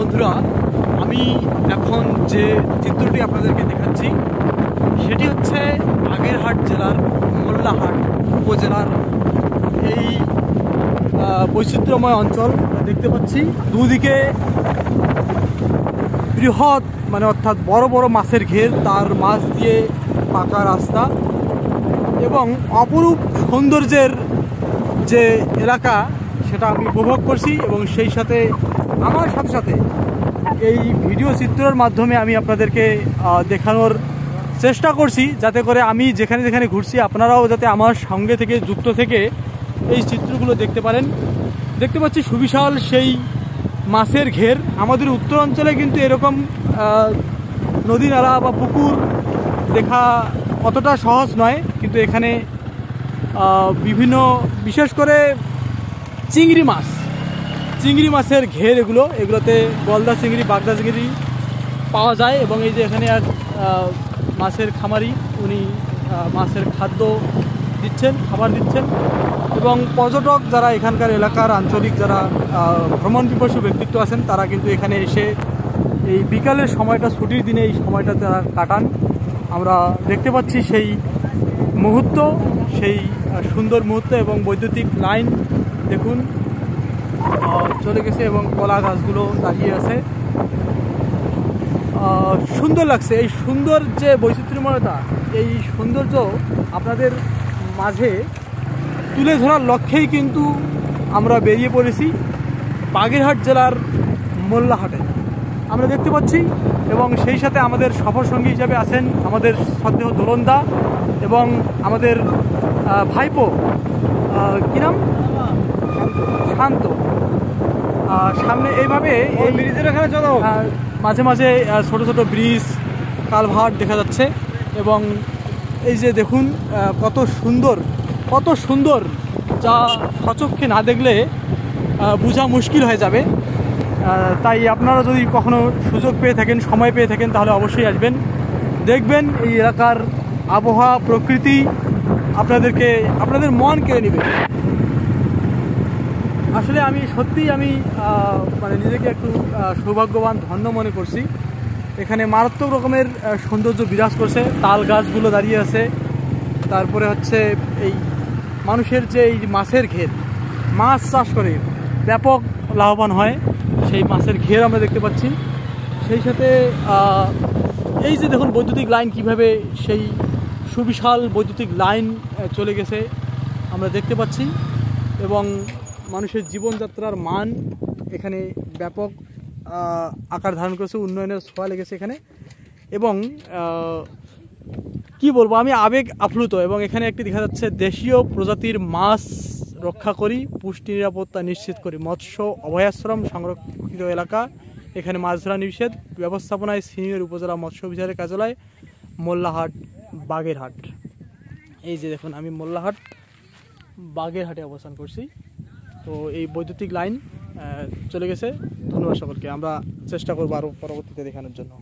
বন্ধুরা, আমি এখন যে চিত্রটি আপনাদেরকে দেখাচ্ছি সেটি হচ্ছে বাগেরহাট জেলার মোল্লাহাট উপজেলার এই বৈচিত্র্যময় অঞ্চল দেখতে পাচ্ছি। দুদিকে বৃহৎ অর্থাৎ বড় বড় মাছের ঘের, তার মাছ দিয়ে পাকা রাস্তা এবং অপরূপ সৌন্দর্যের যে এলাকা সেটা আমি উপভোগ করছি এবং সেই সাথে আমার সাথে এই ভিডিও চিত্রের মাধ্যমে আমি আপনাদেরকে দেখানোর চেষ্টা করছি, যাতে করে আমি যেখানে যেখানে ঘুরছি আপনারাও যাতে আমার সঙ্গে থেকে যুক্ত থেকে এই চিত্রগুলো দেখতে পারেন। দেখতে পাচ্ছি সুবিশাল সেই মাছের ঘের। আমাদের উত্তরাঞ্চলে কিন্তু এরকম নদী নালা বা পুকুর দেখা অতটা সহজ নয়, কিন্তু এখানে বিভিন্ন বিশেষ করে চিংড়ি মাছের ঘের এগুলোতে গলদা চিংড়ি, বাগদা চিংড়ি পাওয়া যায়। এবং এই যে এখানে এক মাছের খামারি, উনি মাছের খাবার দিচ্ছেন এবং পর্যটক যারা এখানকার এলাকার আঞ্চলিক যারা ভ্রমণ পিপাসু ব্যক্তিত্ব আছেন তারা কিন্তু এখানে এসে এই বিকালের সময়টা, ছুটির দিনে এই সময়টা তারা কাটান। আমরা দেখতে পাচ্ছি সেই মুহূর্ত, সেই সুন্দর মুহূর্ত এবং বৈদ্যুতিক লাইন দেখুন চলে গেছে এবং কলা গাছগুলো দাঁড়িয়ে আছে। সুন্দর লাগছে। এই সুন্দর যে বৈচিত্র্যময়তা, এই সৌন্দর্য আপনাদের মাঝে তুলে ধরার লক্ষ্যেই কিন্তু আমরা বেরিয়ে পড়েছি বাগেরহাট জেলার মোল্লাহাটে। আমরা দেখতে পাচ্ছি এবং সেই সাথে আমাদের সফর সঙ্গী হিসাবে আছেন আমাদের শ্রদ্ধেয় দোলনদা এবং আমাদের ভাইপো, কি নাম, শান্ত। সামনে এইভাবে এই ব্রিজের এখানে চলো, মাঝে মাঝে ছোট ছোট ব্রিজ, কালভার্ট দেখা যাচ্ছে এবং এই যে দেখুন কত সুন্দর, যা সচক্ষে না দেখলে বোঝা মুশকিল হয়ে যাবে। তাই আপনারা যদি কখনো সুযোগ পেয়ে থাকেন, সময় পেয়ে থাকেন, তাহলে অবশ্যই আসবেন, দেখবেন এই এলাকার আবহাওয়া, প্রকৃতি আপনাদের মন কেড়ে নেবে। আসলে আমি সত্যিই নিজেকে একটু সৌভাগ্যবান, ধন্য মনে করছি। এখানে মারাত্মক রকমের সৌন্দর্য বিরাজ করছে। তাল গাছগুলো দাঁড়িয়ে আছে, তারপরে হচ্ছে এই মানুষের যে এই মাছের ঘের, মাছ চাষ করে ব্যাপক লাভবান হয়, সেই মাছের ঘের আমরা দেখতে পাচ্ছি। সেই সাথে এই যে দেখুন বৈদ্যুতিক লাইন কিভাবে, সেই সুবিশাল বৈদ্যুতিক লাইন চলে গেছে আমরা দেখতে পাচ্ছি এবং মানুষের জীবনযাত্রার মান এখানে ব্যাপক আকার ধারণ করেছে, উন্নয়নের ছোঁয়া লেগেছে এখানে। এবং কি বলবো, আমি আবেগ আপ্লুত। এবং এখানে একটি দেখা যাচ্ছে দেশীয় প্রজাতির মাছ রক্ষা করি, পুষ্টি নিরাপত্তা নিশ্চিত করি, মৎস্য অভয়াশ্রম সংরক্ষিত এলাকা, এখানে মাছ ধরা নিষেধ, ব্যবস্থাপনায় সিনিয়র উপজেলা মৎস্য অফিসারের কার্যালয়, মোল্লাহাট, বাগেরহাট। এই যে দেখুন আমি মোল্লাহাট বাগেরহাটে অবস্থান করছি। তো এই বৈদ্যুতিক লাইন চলে গেছে। ধন্যবাদ সকলকে। আমরা চেষ্টা করবো আরও পরবর্তীতে দেখানোর জন্য।